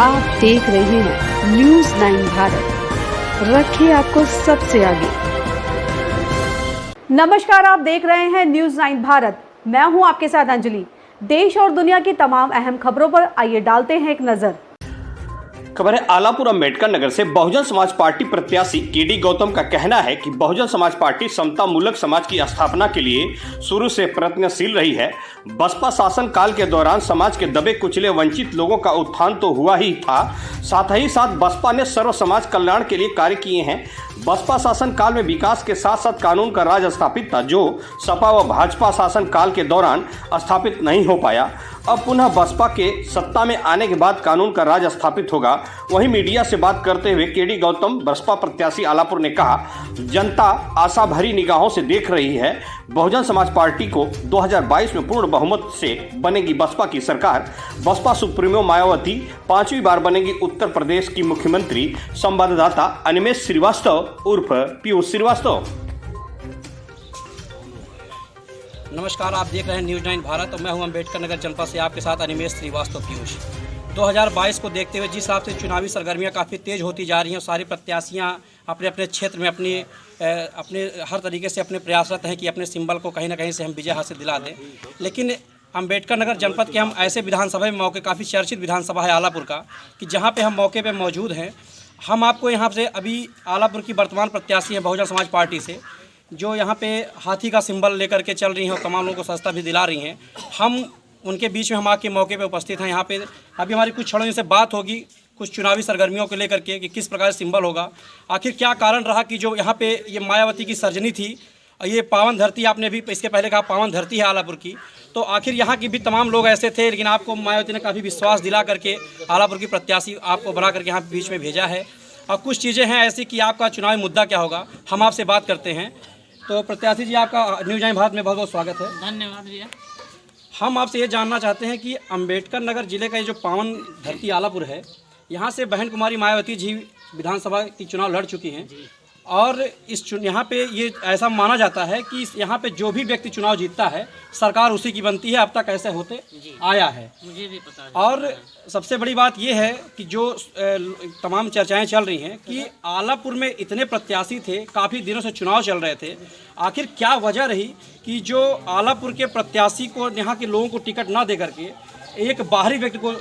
आप देख रहे हैं न्यूज़ 9 भारत, रखिए आपको सबसे आगे। नमस्कार, आप देख रहे हैं न्यूज़ 9 भारत। मैं हूं आपके साथ अंजलि। देश और दुनिया की तमाम अहम खबरों पर आइए डालते हैं एक नजर। खबर है आलापुर अम्बेडकर नगर से बहुजन समाज पार्टी प्रत्याशी केडी गौतम का कहना है कि बहुजन समाज पार्टी समता मूलक समाज की स्थापना के लिए शुरू से प्रयत्नशील रही है। बसपा शासन काल के दौरान समाज के दबे कुचले वंचित लोगों का उत्थान तो हुआ ही था, साथ ही साथ बसपा ने सर्व समाज कल्याण के लिए कार्य किए हैं। बसपा शासन काल में विकास के साथ साथ कानून का राज स्थापित था, जो सपा व भाजपा शासन काल के दौरान स्थापित नहीं हो पाया। अब पुनः बसपा के सत्ता में आने के बाद कानून का राज स्थापित होगा। वहीं मीडिया से बात करते हुए केडी गौतम बसपा प्रत्याशी आलापुर ने कहा, जनता आशा भरी निगाहों से देख रही है। बहुजन समाज पार्टी को 2022 में पूर्ण बहुमत से बनेगी बसपा की सरकार। बसपा सुप्रीमो मायावती 5वीं बार बनेगी उत्तर प्रदेश की मुख्यमंत्री। संवाददाता अनिमेश श्रीवास्तव उर्फ पीयूष श्रीवास्तव। नमस्कार, आप देख रहे हैं न्यूज़ 9 भारत और मैं हूं अम्बेडकर नगर जनपद से आपके साथ अनिमेश श्रीवास्तव पीयूष। 2022 को देखते हुए जिस हिसाब से चुनावी सरगर्मियां काफ़ी तेज़ होती जा रही हैं, सारी प्रत्याशियां अपने अपने क्षेत्र में अपने हर तरीके से अपने प्रयासरत हैं कि अपने सिंबल को कहीं ना कहीं से हम विजय हासिल दिला दें। लेकिन अम्बेडकर नगर जनपद के हम ऐसे विधानसभा में मौके, काफ़ी चर्चित विधानसभा है आलापुर का, कि जहाँ पर हम मौके पर मौजूद हैं। हम आपको यहाँ से अभी आलापुर की वर्तमान प्रत्याशी हैं बहुजन समाज पार्टी से, जो यहाँ पे हाथी का सिंबल लेकर के चल रही हैं और तमाम लोगों को सस्ता भी दिला रही हैं। हम उनके बीच में हम आके मौके पे उपस्थित हैं। यहाँ पे अभी हमारी कुछ क्षणों से बात होगी कुछ चुनावी सरगर्मियों को लेकर के कि किस प्रकार सिंबल होगा, आखिर क्या कारण रहा कि जो यहाँ पे ये मायावती की सर्जनी थी, ये पावन धरती, आपने भी इसके पहले कहा पावन धरती है आलापुर की, तो आखिर यहाँ की भी तमाम लोग ऐसे थे, लेकिन आपको मायावती ने काफ़ी विश्वास दिला करके आलापुर की प्रत्याशी आपको बना करके यहाँ बीच में भेजा है। और कुछ चीज़ें हैं ऐसी कि आपका चुनावी मुद्दा क्या होगा, हम आपसे बात करते हैं। तो प्रत्याशी जी, आपका न्यूज़ 9 भारत में बहुत बहुत स्वागत है। धन्यवाद भैया। हम आपसे ये जानना चाहते हैं कि अम्बेडकर नगर जिले का ये जो पावन धरती आलापुर है, यहाँ से बहन कुमारी मायावती जी विधानसभा की चुनाव लड़ चुकी हैं और यहाँ पे ये ऐसा माना जाता है कि यहाँ पे जो भी व्यक्ति चुनाव जीतता है सरकार उसी की बनती है। अब तक ऐसे होते आया है, मुझे भी पता है। और सबसे बड़ी बात ये है कि जो तमाम चर्चाएं चल रही हैं कि आलापुर में इतने प्रत्याशी थे, काफ़ी दिनों से चुनाव चल रहे थे, आखिर क्या वजह रही कि जो आलापुर के प्रत्याशी को यहाँ के लोगों को टिकट ना दे करके एक बाहरी व्यक्ति को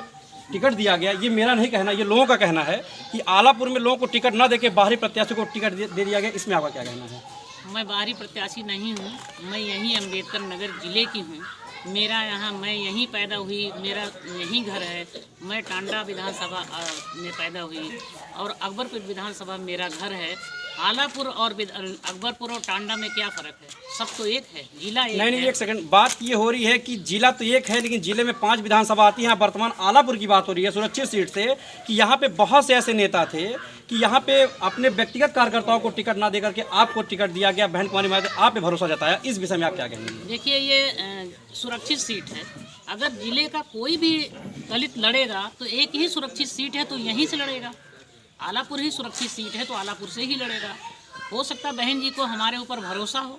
टिकट दिया गया। ये मेरा नहीं कहना, ये लोगों का कहना है कि आलापुर में लोगों को टिकट ना देके बाहरी प्रत्याशी को टिकट दे दिया गया। इसमें आपका क्या कहना है? मैं बाहरी प्रत्याशी नहीं हूँ, मैं यहीं अम्बेडकर नगर जिले की हूँ। मेरा यहाँ, मैं यहीं पैदा हुई, मेरा यहीं घर है। मैं टांडा विधानसभा में पैदा हुई और अकबरपुर विधानसभा मेरा घर है। आलापुर और अकबरपुर और टांडा में क्या फ़र्क है? सब तो एक है, जिला एक नहीं, एक सेकंड, बात ये हो रही है कि जिला तो एक है, लेकिन जिले में 5 विधानसभा आती हैं। वर्तमान आलापुर की बात हो रही है सुरक्षित सीट से, कि यहाँ पे बहुत से ऐसे नेता थे कि यहाँ पे अपने व्यक्तिगत कार्यकर्ताओं को टिकट ना देकर के आपको टिकट दिया गया। बहन कुमारी मायावती आप पे भरोसा जताया, इस विषय में आप क्या कहेंगे? देखिए, ये सुरक्षित सीट है। अगर जिले का कोई भी दलित लड़ेगा तो एक ही सुरक्षित सीट है, तो यहीं से लड़ेगा। आलापुर ही सुरक्षित सीट है तो आलापुर से ही लड़ेगा। हो सकता है बहन जी को हमारे ऊपर भरोसा हो,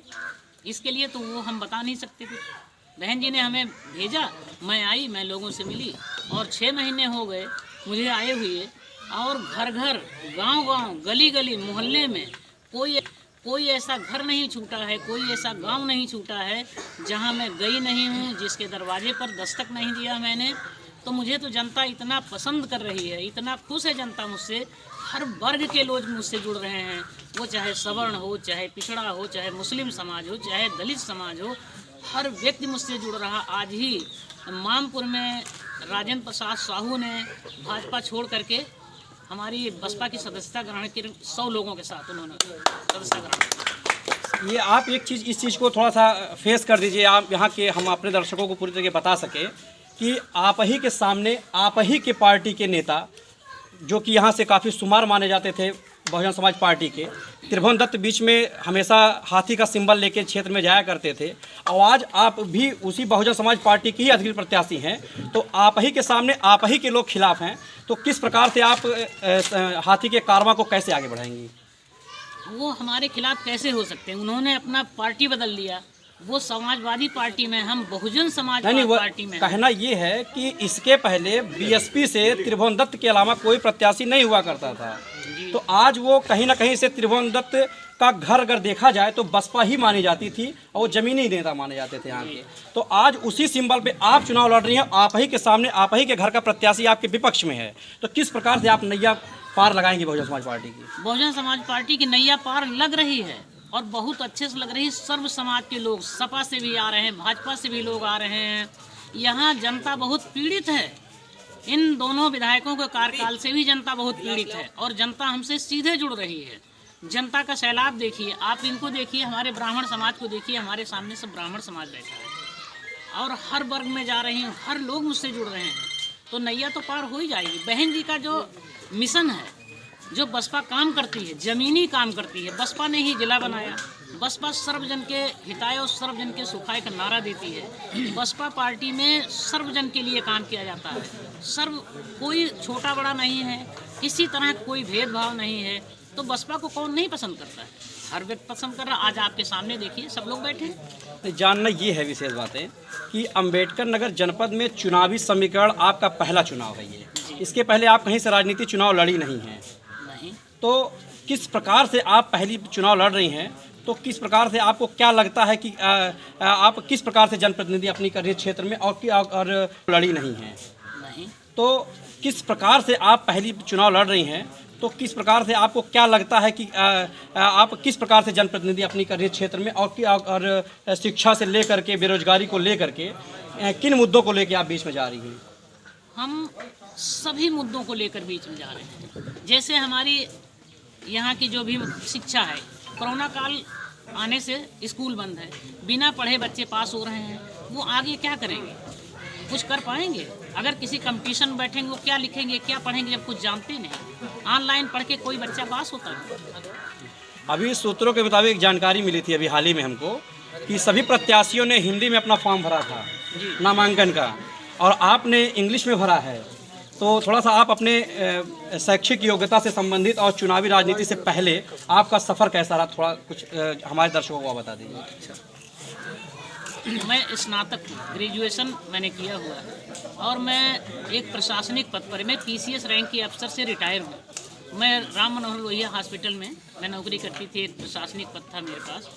इसके लिए तो वो हम बता नहीं सकते कुछ। बहन जी ने हमें भेजा, मैं आई, मैं लोगों से मिली और 6 महीने हो गए मुझे आए हुए, और घर घर, गांव गांव, गली गली, मोहल्ले में कोई ऐसा घर नहीं छूटा है, कोई ऐसा गांव नहीं छूटा है जहां मैं गई नहीं हूं, जिसके दरवाजे पर दस्तक नहीं दिया मैंने। तो मुझे तो जनता इतना पसंद कर रही है, इतना खुश है जनता मुझसे। हर वर्ग के लोग मुझसे जुड़ रहे हैं, वो चाहे सवर्ण हो, चाहे पिछड़ा हो, चाहे मुस्लिम समाज हो, चाहे दलित समाज हो, हर व्यक्ति मुझसे जुड़ रहा। आज ही मामपुर में राजेंद्र प्रसाद साहू ने भाजपा छोड़ करके हमारी बसपा की सदस्यता ग्रहण की, 100 लोगों के साथ उन्होंने सदस्यता ग्रहण। ये आप एक चीज़, इस चीज़ को थोड़ा सा फेस कर दीजिए, आप यहाँ के, हम अपने दर्शकों को पूरी तरीके बता सके कि आप ही के सामने आप ही के पार्टी के नेता, जो कि यहाँ से काफ़ी शुमार माने जाते थे बहुजन समाज पार्टी के, त्रिभुवन दत्त, बीच में हमेशा हाथी का सिंबल लेके क्षेत्र में जाया करते थे, और आज आप भी उसी बहुजन समाज पार्टी की ही अधिकृत प्रत्याशी हैं। तो आप ही के सामने आप ही के लोग खिलाफ हैं, तो किस प्रकार से आप हाथी के कारवां को कैसे आगे बढ़ाएंगी? वो हमारे खिलाफ कैसे हो सकते हैं? उन्होंने अपना पार्टी बदल लिया, वो समाजवादी पार्टी में, हम बहुजन समाज नहीं, वो पार्टी में। कहना ये है कि इसके पहले बीएसपी से त्रिभुवन दत्त के अलावा कोई प्रत्याशी नहीं हुआ करता था, तो आज वो कहीं ना कहीं से त्रिभुवन दत्त का घर अगर देखा जाए तो बसपा ही मानी जाती थी और वो जमीनी नेता माने जाते थे यहाँ के। तो आज उसी सिंबल पे आप चुनाव लड़ रही हैं, आप ही के सामने आप ही के घर का प्रत्याशी आपके विपक्ष में है, तो किस प्रकार से आप नैया पार लगाएंगे बहुजन समाज पार्टी की? बहुजन समाज पार्टी की नैया पार लग रही है और बहुत अच्छे से लग रही है। सर्व समाज के लोग, सपा से भी आ रहे हैं, भाजपा से भी लोग आ रहे हैं। यहाँ जनता बहुत पीड़ित है, इन दोनों विधायकों के कार्यकाल से भी जनता बहुत पीड़ित है और जनता हमसे सीधे जुड़ रही है। जनता का सैलाब देखिए, आप इनको देखिए, हमारे ब्राह्मण समाज को देखिए, हमारे सामने सब ब्राह्मण समाज बैठा है और हर वर्ग में जा रही हूँ, हर लोग मुझसे जुड़ रहे हैं, तो नैया तो पार हो ही जाएगी। बहन जी का जो मिशन है, जो बसपा काम करती है, जमीनी काम करती है, बसपा ने ही जिला बनाया। बसपा सर्वजन के हिताय और सर्वजन के सुखाय का नारा देती है। बसपा पार्टी में सर्वजन के लिए काम किया जाता है, कोई छोटा बड़ा नहीं है, किसी तरह कोई भेदभाव नहीं है। तो बसपा को कौन नहीं पसंद करता है, हर व्यक्ति पसंद कर रहा। आज आपके सामने देखिए, सब लोग बैठे हैं। जानना ये है विशेष बात है कि अम्बेडकर नगर जनपद में चुनावी समीकरण आपका पहला चुनाव है ये, इसके पहले आप कहीं से राजनीति चुनाव लड़ी नहीं हैं, तो किस प्रकार से आप पहली चुनाव लड़ रही हैं, तो किस प्रकार से आपको क्या लगता है कि आप किस प्रकार से जनप्रतिनिधि अपनी कर रही है क्षेत्र में और लड़ी नहीं हैं, तो किस प्रकार से आप पहली चुनाव लड़ रही हैं, तो किस प्रकार से आपको क्या लगता है कि आप किस प्रकार से जनप्रतिनिधि अपनी कर रही है क्षेत्र में और शिक्षा से लेकर के बेरोजगारी को लेकर के किन मुद्दों को लेकर आप बीच में जा रही हैं? हम सभी मुद्दों को लेकर बीच में जा रहे हैं। जैसे हमारी यहाँ की जो भी शिक्षा है, कोरोना काल आने से स्कूल बंद है, बिना पढ़े बच्चे पास हो रहे हैं, वो आगे क्या करेंगे, कुछ कर पाएंगे? अगर किसी कंपटीशन में बैठेंगे वो क्या लिखेंगे, क्या पढ़ेंगे, जब कुछ जानते नहीं। ऑनलाइन पढ़ के कोई बच्चा पास होता है? अभी सूत्रों के मुताबिक जानकारी मिली थी अभी हाल ही में हमको कि सभी प्रत्याशियों ने हिंदी में अपना फॉर्म भरा था नामांकन का, और आपने इंग्लिश में भरा है, तो थोड़ा सा आप अपने शैक्षिक योग्यता से संबंधित और चुनावी राजनीति से पहले आपका सफ़र कैसा रहा, थोड़ा कुछ हमारे दर्शकों को बता दीजिए। मैं स्नातक हूँ, ग्रेजुएशन मैंने किया हुआ है और मैं एक प्रशासनिक पद पर, मैं PCS रैंक के अफसर से रिटायर हूँ। मैं राम मनोहर लोहिया हॉस्पिटल में मैं नौकरी करती थी, एक प्रशासनिक पद था मेरे पास,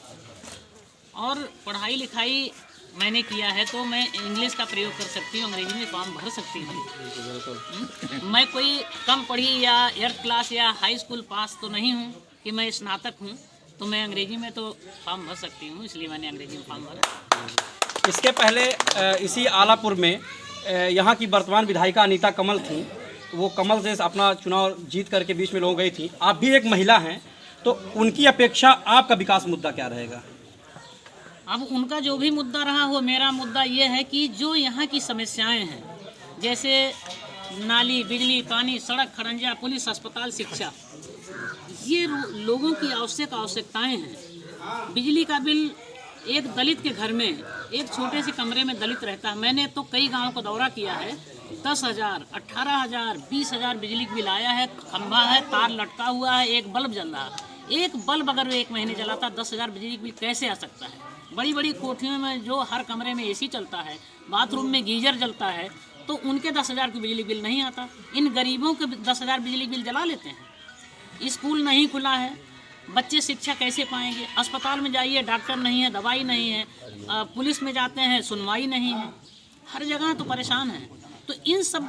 और पढ़ाई लिखाई मैंने किया है, तो मैं इंग्लिश का प्रयोग कर सकती हूँ, अंग्रेजी में फॉर्म भर सकती हूँ। मैं कोई कम पढ़ी या 8th क्लास या हाई स्कूल पास तो नहीं हूँ कि मैं स्नातक हूँ, तो मैं अंग्रेजी में तो फॉर्म भर सकती हूँ, इसलिए मैंने अंग्रेजी में फॉर्म भरा। इसके पहले इसी आलापुर में यहाँ की वर्तमान विधायिका अनीता कमल थी, वो कमल से अपना चुनाव जीत करके बीच में लोग गई थी। आप भी एक महिला हैं, तो उनकी अपेक्षा आपका विकास मुद्दा क्या रहेगा? अब उनका जो भी मुद्दा रहा हो, मेरा मुद्दा ये है कि जो यहाँ की समस्याएं हैं, जैसे नाली, बिजली, पानी, सड़क, खड़ंजा, पुलिस, अस्पताल, शिक्षा, ये लोगों की आवश्यकताएं हैं। बिजली का बिल एक दलित के घर में, एक छोटे से कमरे में दलित रहता है। मैंने तो कई गांवों को दौरा किया है, 10,000, 18,000, 20,000 बिजली का बिल आया है। खंभा है, तार लटका हुआ है, एक बल्ब जल रहा है। एक बल्ब अगर एक महीने जलाता, 10,000 बिजली का बिल कैसे आ सकता है? बड़ी बड़ी कोठियों में जो हर कमरे में AC चलता है, बाथरूम में गीजर जलता है, तो उनके 10,000 की बिजली बिल नहीं आता। इन गरीबों के 10,000 बिजली बिल जला लेते हैं। स्कूल नहीं खुला है, बच्चे शिक्षा कैसे पाएंगे? अस्पताल में जाइए, डॉक्टर नहीं है, दवाई नहीं है। पुलिस में जाते हैं, सुनवाई नहीं है। हर जगह तो परेशान है। तो इन सब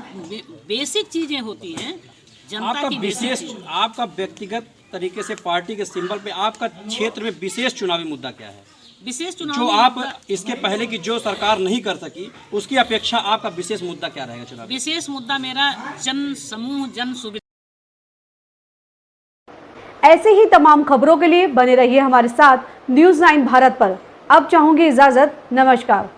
बेसिक चीज़ें होती हैं जनता की। विशेष आपका व्यक्तिगत तरीके से पार्टी के सिंबल पे आपका क्षेत्र में विशेष चुनावी मुद्दा क्या है? विशेष चुनाव जो आप इसके पहले की जो सरकार नहीं कर सकी, उसकी अपेक्षा आपका विशेष मुद्दा क्या रहेगा चुनाव? विशेष मुद्दा मेरा जन समूह, जन सुविधा। ऐसे ही तमाम खबरों के लिए बने रहिए हमारे साथ न्यूज़ 9 भारत पर। अब चाहूंगी इजाजत, नमस्कार।